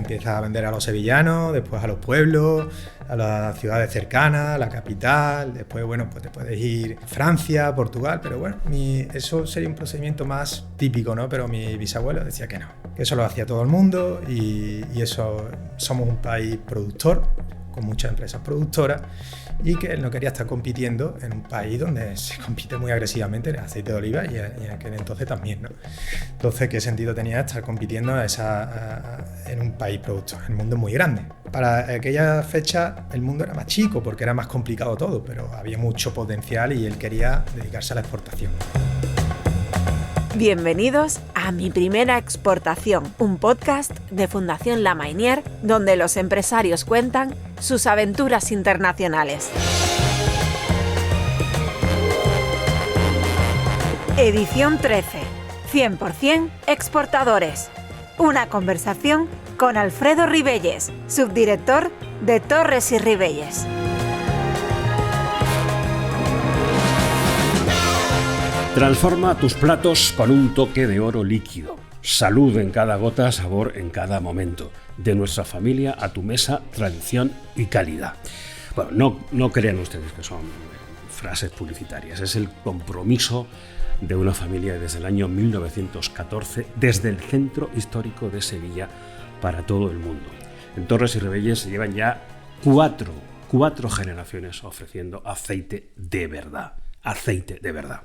empiezas a vender a los sevillanos, después a los pueblos, a las ciudades cercanas, a la capital, después, bueno, pues te puedes ir a Francia, Portugal, pero bueno, eso sería un procedimiento más típico, ¿no? Pero mi bisabuelo decía que no, que eso lo hacía todo el mundo y eso, somos un país productor, con muchas empresas productoras, y que él no quería estar compitiendo en un país donde se compite muy agresivamente en el aceite de oliva y en aquel entonces también, ¿no? Entonces, ¿qué sentido tenía estar compitiendo en un país productor? El mundo es muy grande. Para aquella fecha el mundo era más chico porque era más complicado todo, pero había mucho potencial y él quería dedicarse a la exportación. Bienvenidos a Mi Primera Exportación, un podcast de Fundación La Mainière, donde los empresarios cuentan sus aventuras internacionales. Edición 13. 100% exportadores. Una conversación con Alfredo Ribelles, subdirector de Torres y Ribelles. Transforma tus platos con un toque de oro líquido. Salud en cada gota, sabor en cada momento. De nuestra familia a tu mesa, tradición y calidad. Bueno, no crean ustedes que son frases publicitarias. Es el compromiso de una familia desde el año 1914, desde el centro histórico de Sevilla para todo el mundo. En Torres y Ribelles se llevan ya cuatro generaciones ofreciendo aceite de verdad. Aceite de verdad.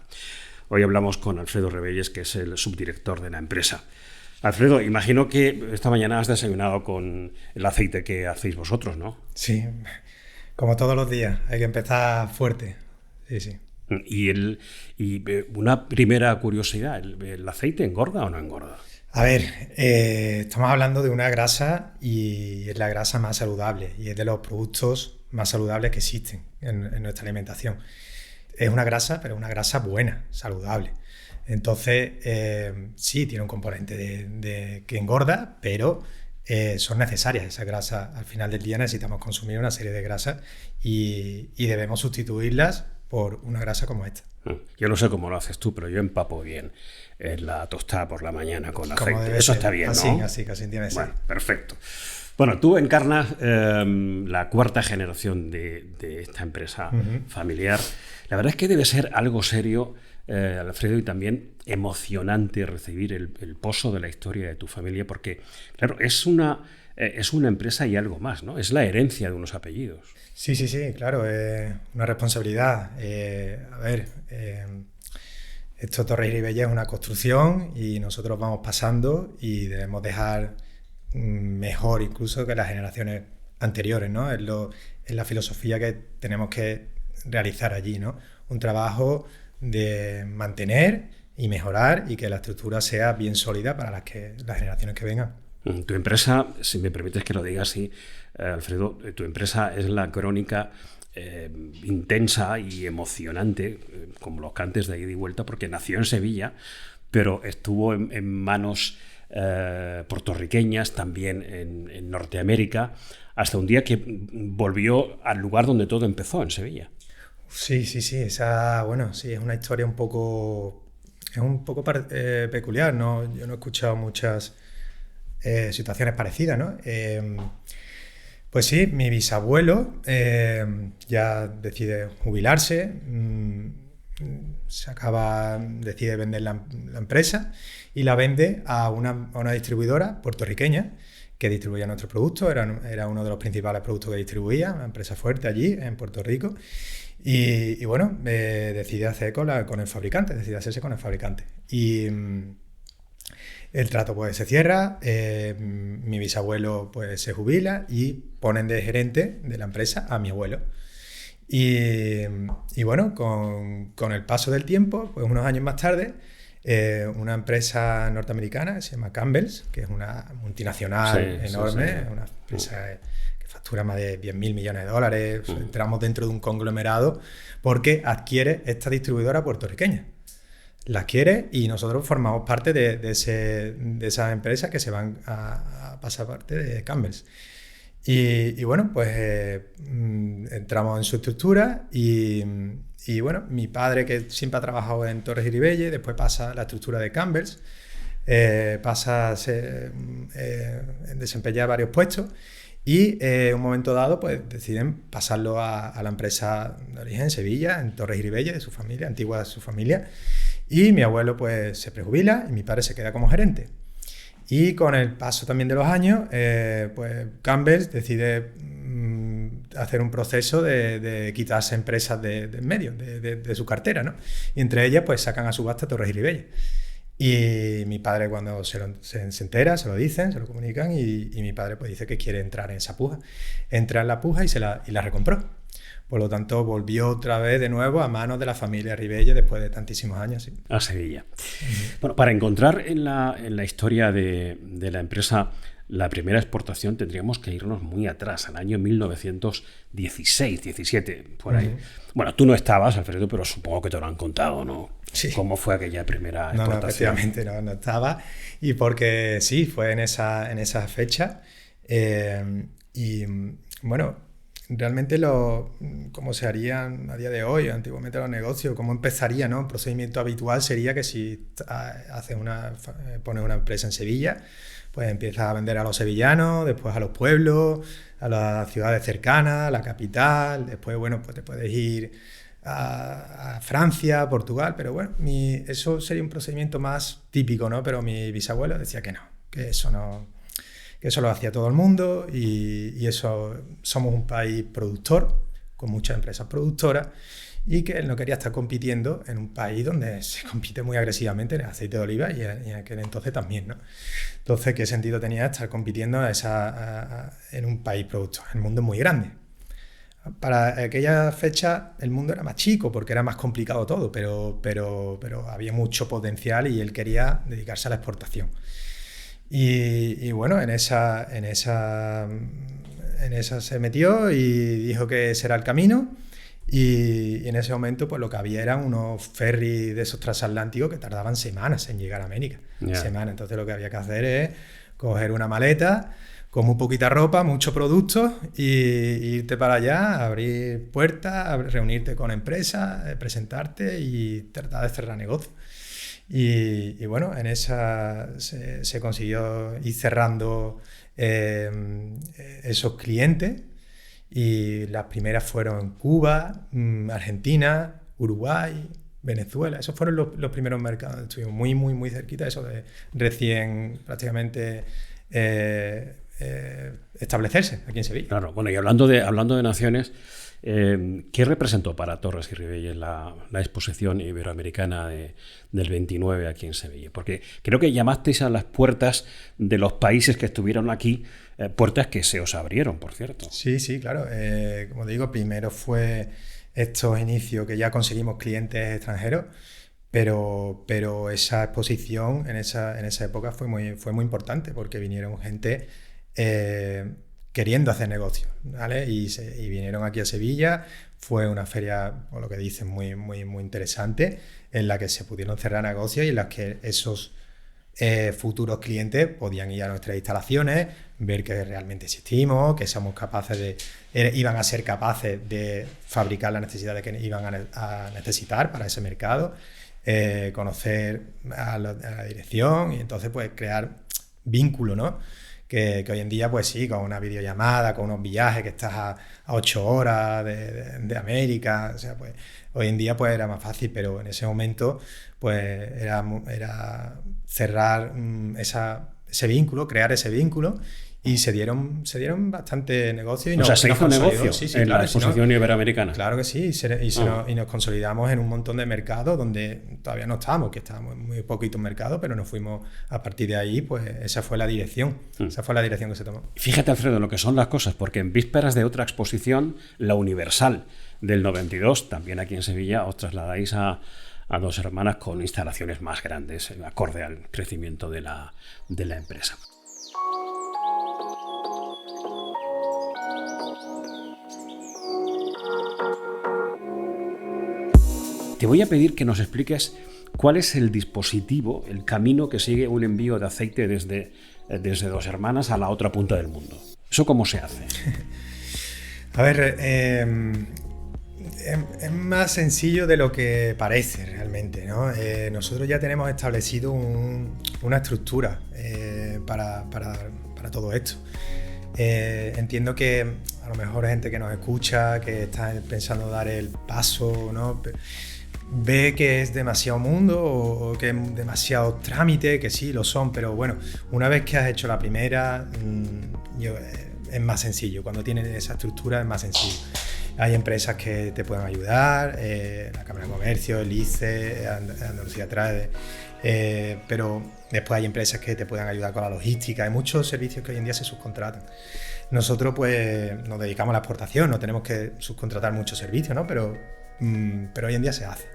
Hoy hablamos con Alfredo Ribelles, que es el subdirector de la empresa. Alfredo, imagino que esta mañana has desayunado con el aceite que hacéis vosotros, ¿no? Sí, como todos los días, hay que empezar fuerte. Sí. Y una primera curiosidad, ¿el aceite engorda o no engorda? A ver, estamos hablando de una grasa y es la grasa más saludable y es de los productos más saludables que existen en nuestra alimentación. Es una grasa, pero una grasa buena, saludable. Entonces, sí, tiene un componente que engorda, pero son necesarias esas grasas. Al final del día necesitamos consumir una serie de grasas y debemos sustituirlas por una grasa como esta. Yo no sé cómo lo haces tú, pero yo empapo bien en la tostada por la mañana con aceite. Eso está bien, ¿no? Así tiene que ser. Bueno, perfecto. Bueno, tú encarnas la cuarta generación de esta empresa familiar. La verdad es que debe ser algo serio, Alfredo, y también emocionante recibir el pozo de la historia de tu familia, porque, claro, es una empresa y algo más, ¿no? Es la herencia de unos apellidos. Sí, claro, es una responsabilidad. Esto Torres y Ribelles es una construcción y nosotros vamos pasando y debemos dejar mejor incluso que las generaciones anteriores, ¿no? Es la filosofía que tenemos que realizar allí, ¿no? Un trabajo de mantener y mejorar y que la estructura sea bien sólida para las generaciones que vengan. Tu empresa, si me permites que lo diga así, Alfredo, tu empresa es la crónica intensa y emocionante, como los cantes de ida y vuelta, porque nació en Sevilla, pero estuvo en manos puertorriqueñas, también en Norteamérica, hasta un día que volvió al lugar donde todo empezó, en Sevilla. Sí, esa, bueno, sí, es una historia un poco peculiar, ¿no? Yo no he escuchado muchas situaciones parecidas, ¿no? Pues sí, mi bisabuelo ya decide jubilarse, decide vender la empresa y la vende a una distribuidora puertorriqueña que distribuía nuestros productos, era uno de los principales productos que distribuía, una empresa fuerte allí en Puerto Rico. Y bueno, decide hacerse con el fabricante. Y el trato pues se cierra, mi bisabuelo pues se jubila y ponen de gerente de la empresa a mi abuelo. Y bueno, con el paso del tiempo, pues unos años más tarde, una empresa norteamericana que se llama Campbell's, que es una multinacional enorme, una empresa que factura más de 10.000 millones de dólares. Entramos dentro de un conglomerado porque adquiere esta distribuidora puertorriqueña. La adquiere y nosotros formamos parte de esa empresa que se van a pasar parte de Campbell's. Y bueno, pues entramos en su estructura y bueno, mi padre, que siempre ha trabajado en Torres y Ribelles, después pasa a la estructura de Campbell's. pasa a desempeñar varios puestos y en un momento dado pues deciden pasarlo a la empresa de origen en Sevilla, en Torres y Ribelles, de su familia, antigua de su familia, y mi abuelo pues se prejubila y mi padre se queda como gerente. Y con el paso también de los años, pues Campbell decide hacer un proceso de quitarse empresas de en medio, de su cartera, ¿no? Y entre ellas pues sacan a subasta Torres y Ribelles. Y mi padre cuando se entera, se lo dicen, se lo comunican y mi padre pues dice que quiere entrar en esa puja. Entra en la puja y la recompró. Por lo tanto, volvió otra vez de nuevo a manos de la familia Ribelles después de tantísimos años. Sí. A Sevilla. Bueno, para encontrar en la historia de la empresa la primera exportación tendríamos que irnos muy atrás, al año 1916, 17, por ahí. Bueno, tú no estabas, Alfredo, pero supongo que te lo han contado, ¿no? Sí. ¿Cómo fue aquella primera exportación? No, efectivamente no estaba. Y porque sí, fue en esa fecha. Y bueno, realmente cómo se harían a día de hoy, antiguamente los negocios, cómo empezaría, ¿no? Un procedimiento habitual sería que si pones una empresa en Sevilla, pues empiezas a vender a los sevillanos, después a los pueblos, a las ciudades cercanas, a la capital, después, bueno, pues te puedes ir a Francia, Portugal, pero bueno, eso sería un procedimiento más típico, ¿no? Pero mi bisabuelo decía que no, que eso lo hacía todo el mundo y eso, somos un país productor, con muchas empresas productoras, y que él no quería estar compitiendo en un país donde se compite muy agresivamente en el aceite de oliva y en aquel entonces también, ¿no? Entonces, ¿qué sentido tenía estar compitiendo en un país productor? El mundo es muy grande. Para aquella fecha el mundo era más chico porque era más complicado todo, pero había mucho potencial y él quería dedicarse a la exportación. Y bueno, en esa se metió y dijo que ese era el camino. Y en ese momento pues lo que había eran unos ferries de esos transatlánticos que tardaban semanas en llegar a América. Semanas. Entonces lo que había que hacer es coger una maleta con muy poquita ropa, muchos productos y irte para allá, abrir puertas, reunirte con empresas, presentarte y tratar de cerrar negocio. Y bueno, en esa se consiguió ir cerrando esos clientes. Y las primeras fueron Cuba, Argentina, Uruguay, Venezuela. Esos fueron los primeros mercados. Estuvimos muy, muy, muy cerquita de eso de recién prácticamente establecerse aquí en Sevilla. Claro, bueno, y hablando de naciones, ¿qué representó para Torres y Ribelles la exposición iberoamericana del 29 aquí en Sevilla? Porque creo que llamasteis a las puertas de los países que estuvieron aquí, puertas que se os abrieron, por cierto. Sí, claro. Como digo, primero fue estos inicios que ya conseguimos clientes extranjeros, pero esa exposición en esa época fue muy importante porque vinieron gente queriendo hacer negocios, ¿vale? Y vinieron aquí a Sevilla. Fue una feria, por lo que dicen, muy, muy, muy interesante, en la que se pudieron cerrar negocios y en las que esos futuros clientes podían ir a nuestras instalaciones, ver que realmente existimos, que somos capaces iban a ser capaces de fabricar las necesidades que iban a necesitar para ese mercado, conocer a la dirección y entonces pues crear vínculo, ¿no? Que hoy en día, pues sí, con una videollamada, con unos viajes que estás a 8 horas de América, o sea, pues hoy en día pues era más fácil, pero en ese momento pues era cerrar ese vínculo, crear ese vínculo y se dieron bastante negocio. Y se hizo negocio en la exposición iberoamericana. Claro que sí, y nos consolidamos en un montón de mercados donde todavía no estábamos, que estábamos en muy poquitos mercados, pero nos fuimos a partir de ahí, pues esa fue la dirección. Esa fue la dirección que se tomó. Fíjate, Alfredo, lo que son las cosas, porque en vísperas de otra exposición, la Universal del 92, también aquí en Sevilla, os trasladáis a Dos Hermanas con instalaciones más grandes, acorde al crecimiento de la empresa. Te voy a pedir que nos expliques cuál es el dispositivo, el camino que sigue un envío de aceite desde Dos Hermanas a la otra punta del mundo. ¿Eso cómo se hace? A ver, es más sencillo de lo que parece realmente, ¿no? Nosotros ya tenemos establecido un una estructura para todo esto. Entiendo que a lo mejor hay gente que nos escucha, que está pensando dar el paso, ¿no? Ve que es demasiado mundo o que es demasiado trámite, que sí, lo son, pero bueno, una vez que has hecho la primera, es más sencillo. Cuando tienes esa estructura es más sencillo. Hay empresas que te pueden ayudar, la Cámara de Comercio, el ICE, Andalucía Trade, pero después hay empresas que te pueden ayudar con la logística. Hay muchos servicios que hoy en día se subcontratan. Nosotros pues nos dedicamos a la exportación, no tenemos que subcontratar muchos servicios, ¿no? Pero hoy en día se hace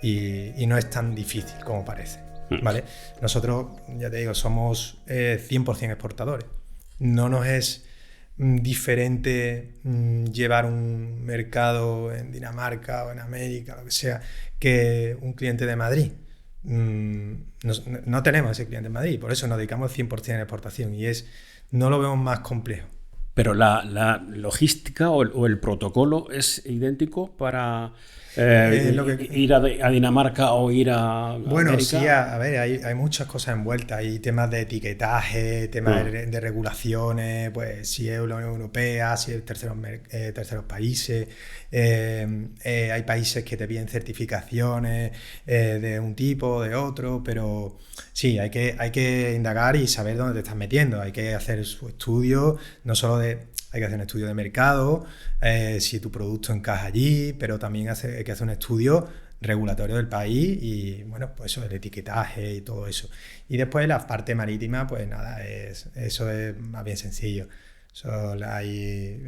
y no es tan difícil como parece, ¿vale? Nosotros, ya te digo, somos 100% exportadores. No nos es diferente llevar un mercado en Dinamarca o en América, lo que sea, que un cliente de Madrid. No tenemos ese cliente en Madrid, por eso nos dedicamos 100% en exportación y no lo vemos más complejo. Pero la logística o el protocolo es idéntico para ir a Dinamarca o ir a Bueno, América. Sí, a ver, hay muchas cosas envueltas. Hay temas de etiquetaje, temas de regulaciones, pues si es la Unión Europea, si es terceros países. Hay países que te piden certificaciones de un tipo o de otro, pero sí, hay que indagar y saber dónde te estás metiendo. Hay que hacer su estudio, no solo hay que hacer un estudio de mercado, si tu producto encaja allí, pero también hay que hacer un estudio regulatorio del país y, bueno, pues eso, el etiquetaje y todo eso. Y después la parte marítima, pues nada, eso es más bien sencillo. Hay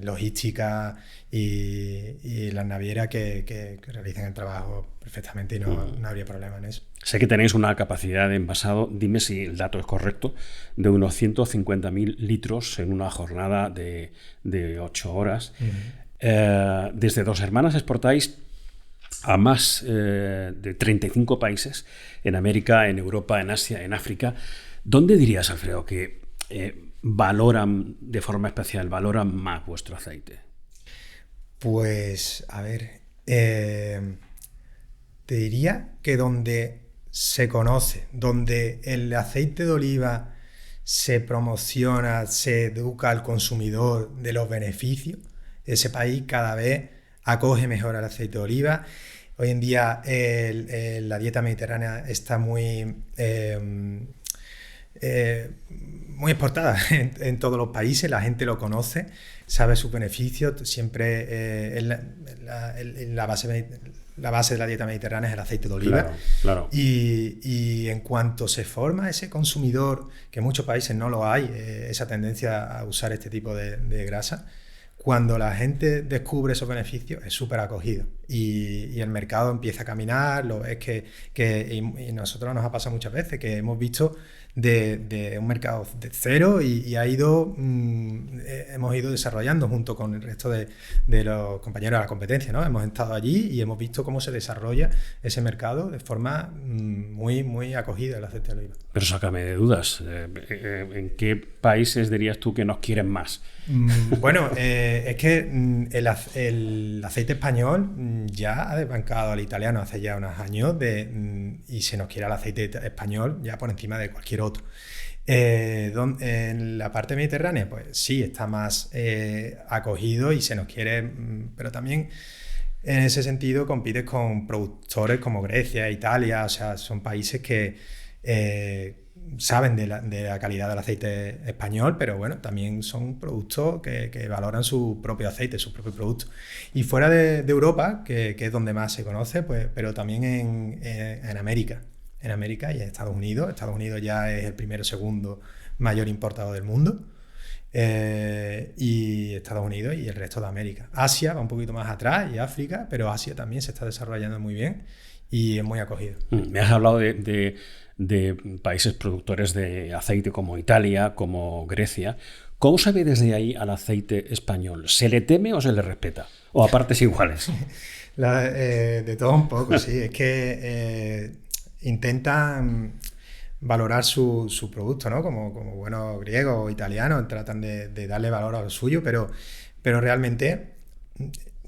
logística y las navieras que realizan el trabajo perfectamente y no habría problema en eso. Sé que tenéis una capacidad de envasado, dime si el dato es correcto, de unos 150.000 litros en una jornada de 8 horas. Desde Dos Hermanas exportáis a más de 35 países, en América, en Europa, en Asia, en África. ¿Dónde dirías, Alfredo, que valoran de forma especial, valoran más vuestro aceite? Pues, a ver, te diría que donde se conoce, donde el aceite de oliva se promociona, se educa al consumidor de los beneficios, ese país cada vez acoge mejor al aceite de oliva. Hoy en día la dieta mediterránea está muy exportada en todos los países, la gente lo conoce, sabe sus beneficios, siempre la base de la dieta mediterránea es el aceite de oliva. Claro. Y en cuanto se forma ese consumidor, que en muchos países no lo hay, esa tendencia a usar este tipo de grasa, cuando la gente descubre esos beneficios es súper acogido y el mercado empieza a caminar. Y nosotros nos ha pasado muchas veces que hemos visto de un mercado de cero y hemos ido desarrollando junto con el resto de los compañeros de la competencia, ¿no? Hemos estado allí y hemos visto cómo se desarrolla ese mercado de forma muy, muy acogida el aceite de oliva. Pero sácame de dudas, ¿en qué países dirías tú que nos quieren más? Bueno, es que el aceite español ya ha desbancado al italiano hace ya unos años y se nos quiere el aceite español ya por encima de cualquier otro. En la parte mediterránea, pues sí, está más acogido y se nos quiere, pero también en ese sentido compites con productores como Grecia, Italia, o sea, son países que saben de la calidad del aceite español, pero bueno, también son productos que valoran su propio aceite, su propio producto. Y fuera de Europa, que es donde más se conoce, pues, pero también en América. En América y en Estados Unidos. Estados Unidos ya es el primero o segundo mayor importador del mundo. Y Estados Unidos y el resto de América. Asia va un poquito más atrás y África, pero Asia también se está desarrollando muy bien y es muy acogido. Me has hablado de países productores de aceite como Italia, como Grecia. ¿Cómo se ve desde ahí al aceite español? ¿Se le teme o se le respeta? ¿O a partes iguales? De todo un poco, sí. Es que intentan valorar su producto, ¿no? Como buenos griegos o italianos, tratan de darle valor a lo suyo, pero realmente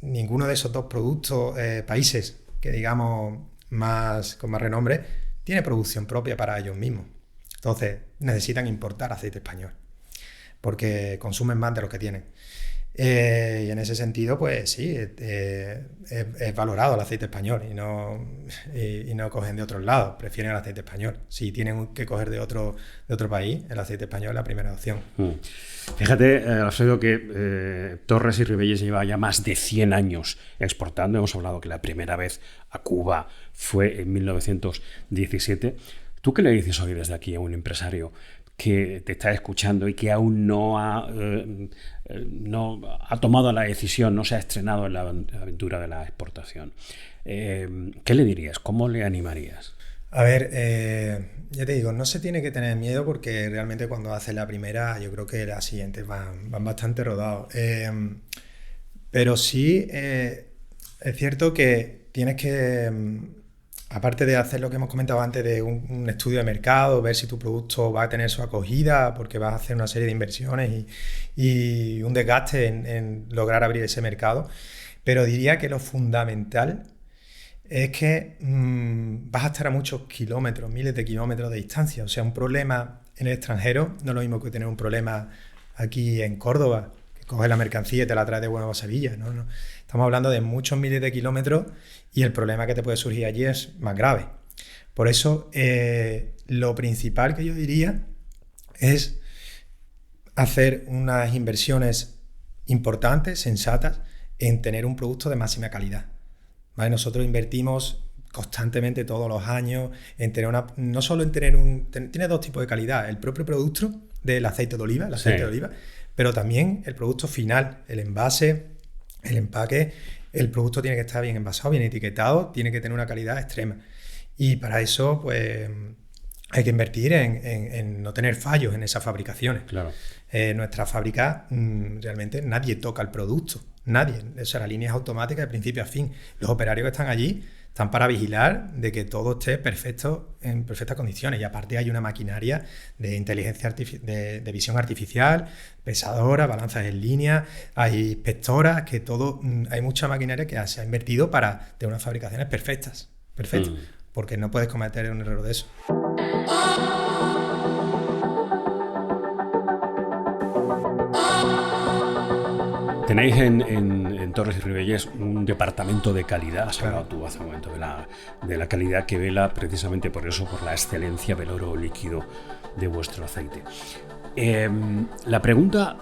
ninguno de esos dos productos, países que digamos con más renombre, tiene producción propia para ellos mismos. Entonces necesitan importar aceite español porque consumen más de lo que tienen. Y en ese sentido, pues sí, es valorado el aceite español y no cogen de otros lados, prefieren el aceite español. Si tienen que coger de otro país, el aceite español es la primera opción. Fíjate, Alfredo, que Torres y Ribelles lleva ya más de 100 años exportando. Hemos hablado que la primera vez a Cuba fue en 1917. ¿Tú qué le dices hoy desde aquí a un empresario que te está escuchando y que aún no ha tomado la decisión, no se ha estrenado en la aventura de la exportación? ¿Qué le dirías? ¿Cómo le animarías? A ver, ya te digo, no se tiene que tener miedo porque realmente cuando haces la primera, yo creo que las siguientes van bastante rodados. Pero sí, es cierto que tienes que... Aparte de hacer lo que hemos comentado antes de un estudio de mercado, ver si tu producto va a tener su acogida, porque vas a hacer una serie de inversiones y un desgaste en lograr abrir ese mercado. Pero diría que lo fundamental es que vas a estar a muchos kilómetros, miles de kilómetros de distancia. O sea, un problema en el extranjero no es lo mismo que tener un problema aquí en Córdoba, que coges la mercancía y te la traes de Buenos Aires a Sevilla. No. Estamos hablando de muchos miles de kilómetros y el problema que te puede surgir allí es más grave. Por eso, lo principal que yo diría es hacer unas inversiones importantes, sensatas, en tener un producto de máxima calidad. ¿Vale? Nosotros invertimos constantemente todos los años en tener no solo en tener tiene dos tipos de calidad: el propio producto del aceite de oliva, de oliva, pero también el producto final, el envase, el empaque. El producto tiene que estar bien envasado, bien etiquetado, tiene que tener una calidad extrema. Y para eso, pues, hay que invertir en no tener fallos en esas fabricaciones. Claro. Nuestra fábrica, realmente nadie toca el producto, nadie. O sea, la línea es automática de principio a fin. Los operarios que están allí están para vigilar de que todo esté perfecto, en perfectas condiciones. Y aparte hay una maquinaria de inteligencia de visión artificial, pesadora, balanzas en línea, hay inspectoras, que todo, hay mucha maquinaria que se ha invertido para tener unas fabricaciones perfectas, porque no puedes cometer un error de eso. Tenéis en Torres y Ribelles un departamento de calidad. Has hablado tú hace un momento de la calidad que vela precisamente por eso, por la excelencia del oro líquido de vuestro aceite. La pregunta,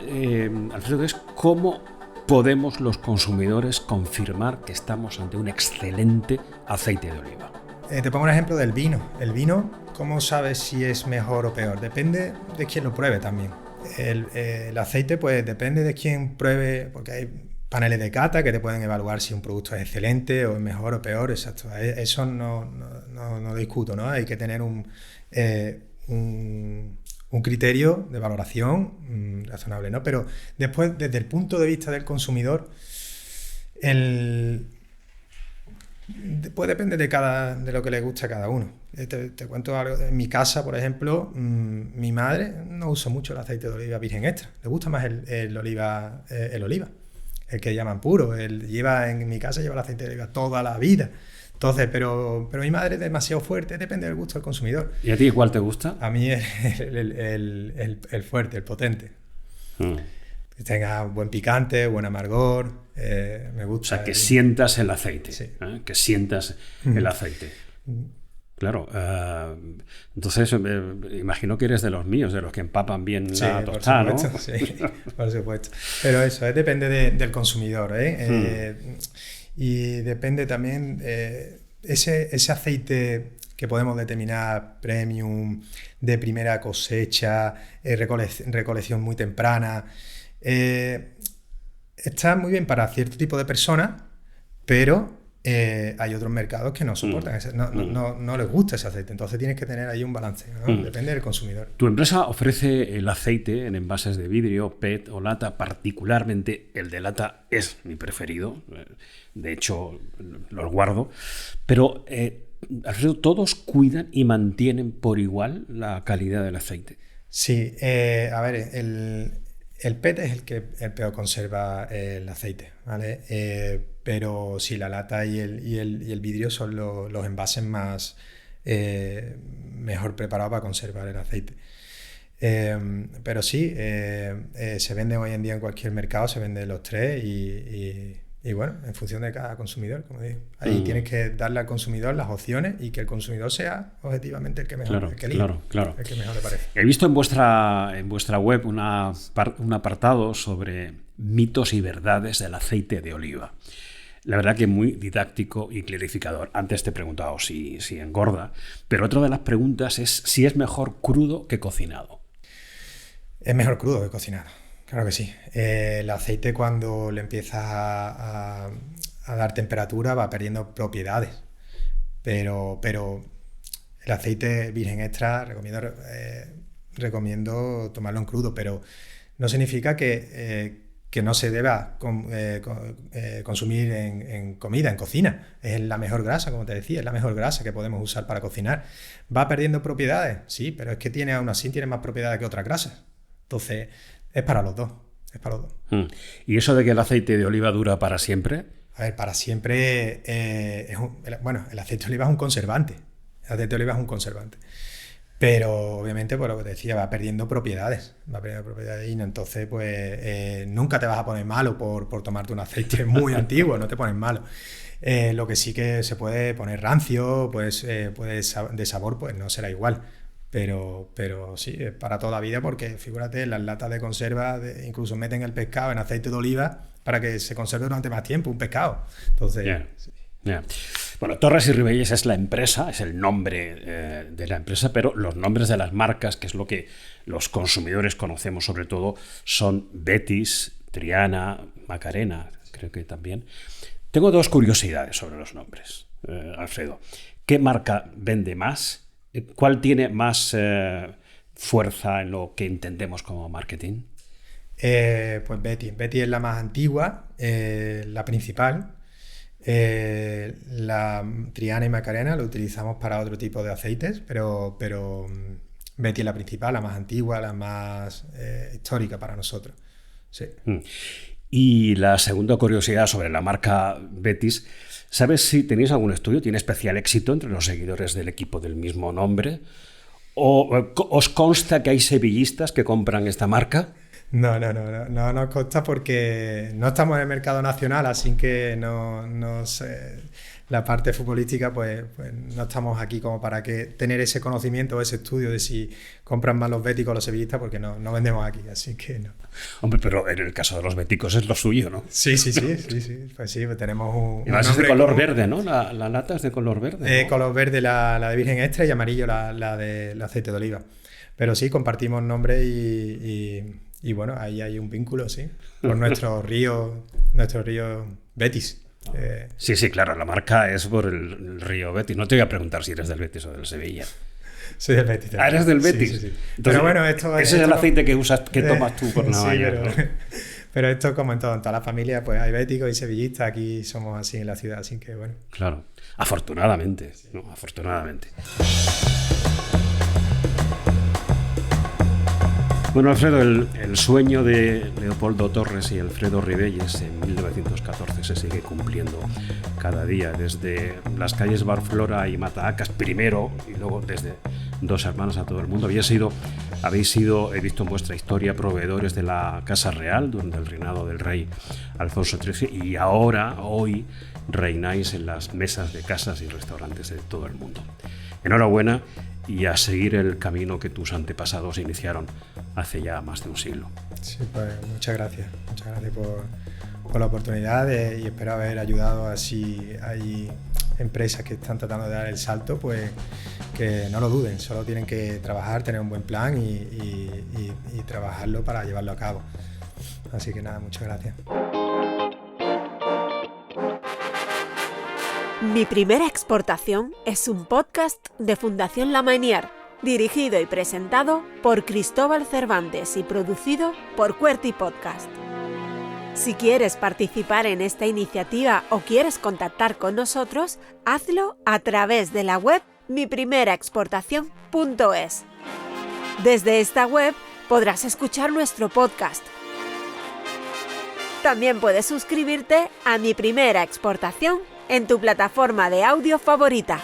Alfredo, es ¿cómo podemos los consumidores confirmar que estamos ante un excelente aceite de oliva? Te pongo un ejemplo del vino. El vino, ¿cómo sabes si es mejor o peor? Depende de quién lo pruebe también. El aceite, pues depende de quién pruebe, porque hay paneles de cata que te pueden evaluar si un producto es excelente o es mejor o peor. Exacto. Eso no discuto, ¿no? Hay que tener un criterio de valoración razonable, ¿no? Pero después, desde el punto de vista del consumidor, pues depende de lo que le guste a cada uno. Te cuento algo. En mi casa, por ejemplo, mi madre no usa mucho el aceite de oliva virgen extra. Le gusta más el oliva, el que llaman puro. En mi casa lleva el aceite de oliva toda la vida. Entonces, pero mi madre es demasiado fuerte, depende del gusto del consumidor. ¿Y a ti cuál te gusta? A mí el fuerte, el potente. Que tenga buen picante, buen amargor, me gusta. O sea, que sientas el aceite. Sí. Que sientas el aceite. Claro. Entonces, imagino que eres de los míos, de los que empapan bien la tostada, ¿no? Sí, por supuesto. Pero eso, depende del consumidor, y depende también ese aceite que podemos determinar premium, de primera cosecha, recolección muy temprana. Está muy bien para cierto tipo de personas, pero hay otros mercados que no soportan, no les gusta ese aceite. Entonces tienes que tener ahí un balance, ¿no? Depende del consumidor. Tu empresa ofrece el aceite en envases de vidrio, PET o lata. Particularmente el de lata es mi preferido. De hecho, los guardo. Pero, Alfredo, ¿todos cuidan y mantienen por igual la calidad del aceite? Sí, a ver, el PET es el peor conserva el aceite, ¿vale? Pero sí, la lata y el vidrio son los envases más mejor preparado para conservar el aceite. Pero sí, se venden hoy en día en cualquier mercado, se venden los tres y bueno, en función de cada consumidor, como digo. Ahí tienes que darle al consumidor las opciones y que el consumidor sea objetivamente el que mejor, el que elija, el que mejor le parece. He visto en vuestra web un apartado sobre mitos y verdades del aceite de oliva. La verdad que muy didáctico y clarificador. Antes te he preguntado si engorda, pero otra de las preguntas es si es mejor crudo que cocinado. Es mejor crudo que cocinado, claro que sí. El aceite, cuando le empiezas a dar temperatura, va perdiendo propiedades. Pero el aceite virgen extra recomiendo tomarlo en crudo, pero no significa que no se deba consumir en comida, en cocina. Es la mejor grasa, como te decía, es la mejor grasa que podemos usar para cocinar. ¿Va perdiendo propiedades? Sí, pero es que aún así tiene más propiedades que otras grasas. Entonces, es para los dos. ¿Y eso de que el aceite de oliva dura para siempre? A ver, para siempre el aceite de oliva es un conservante. El aceite de oliva es un conservante. Pero obviamente, por lo que te decía, va perdiendo propiedades. Y entonces, pues nunca te vas a poner malo por tomarte un aceite muy antiguo, no te pones malo. Lo que sí que se puede poner rancio, pues de sabor, pues no será igual. Pero sí, es para toda la vida, porque figúrate, las latas de conserva incluso meten el pescado en aceite de oliva para que se conserve durante más tiempo, un pescado. Entonces... Yeah. Bueno, Torres y Ribelles es la empresa, es el nombre de la empresa, pero los nombres de las marcas, que es lo que los consumidores conocemos sobre todo, son Betis, Triana, Macarena, creo que también. Tengo dos curiosidades sobre los nombres, Alfredo. ¿Qué marca vende más? ¿Cuál tiene más fuerza en lo que entendemos como marketing? Pues Betis. Betis es la más antigua, la principal. La Triana y Macarena lo utilizamos para otro tipo de aceites, pero Betis es la principal, la más antigua, la más histórica para nosotros. Sí. Y la segunda curiosidad sobre la marca Betis, ¿sabes si tenéis algún estudio? ¿Tiene especial éxito entre los seguidores del equipo del mismo nombre? ¿O os consta que hay sevillistas que compran esta marca? No nos consta porque no estamos en el mercado nacional, así que no sé, la parte futbolística pues no estamos aquí como para tener ese conocimiento o ese estudio de si compran más los béticos o los sevillistas, porque no vendemos aquí, así que no. Hombre, pero en el caso de los béticos es lo suyo, ¿no? Sí. Pues sí, pues tenemos un... Y además es de color verde, ¿no? La lata es de color verde, ¿no? Color verde la de virgen extra y amarillo la del aceite de oliva. Pero sí, compartimos nombre y bueno, ahí hay un vínculo, sí, por nuestro río Betis. Sí, claro, la marca es por el río Betis. No te voy a preguntar si eres del Betis o del Sevilla. Soy del Betis. ¿Eres del Betis? Sí. Entonces, pero bueno, ese es el aceite que tomas tú por la mañana. Pero esto, como en toda la familia, pues hay béticos y sevillistas. Aquí somos así en la ciudad, así que bueno. Claro, afortunadamente, ¿no? Afortunadamente. Bueno, Alfredo, el sueño de Leopoldo Torres y Alfredo Ribelles en 1914 se sigue cumpliendo cada día, desde las calles Barflora y Matahacas primero y luego desde Dos Hermanas a todo el mundo. Habéis sido, he visto en vuestra historia, proveedores de la Casa Real durante el reinado del rey Alfonso XIII y hoy reináis en las mesas de casas y restaurantes de todo el mundo. Enhorabuena y a seguir el camino que tus antepasados iniciaron hace ya más de un siglo. Sí, pues muchas gracias por la oportunidad y espero haber ayudado. Así hay empresas que están tratando de dar el salto, pues que no lo duden, solo tienen que trabajar, tener un buen plan y trabajarlo para llevarlo a cabo. Así que nada, muchas gracias. Mi primera exportación es un podcast de Fundación La Mainier, dirigido y presentado por Cristóbal Cervantes y producido por QWERTY Podcast. Si quieres participar en esta iniciativa o quieres contactar con nosotros, hazlo a través de la web miprimeraexportacion.es. Desde esta web podrás escuchar nuestro podcast. También puedes suscribirte a Mi Primera Exportación en tu plataforma de audio favorita.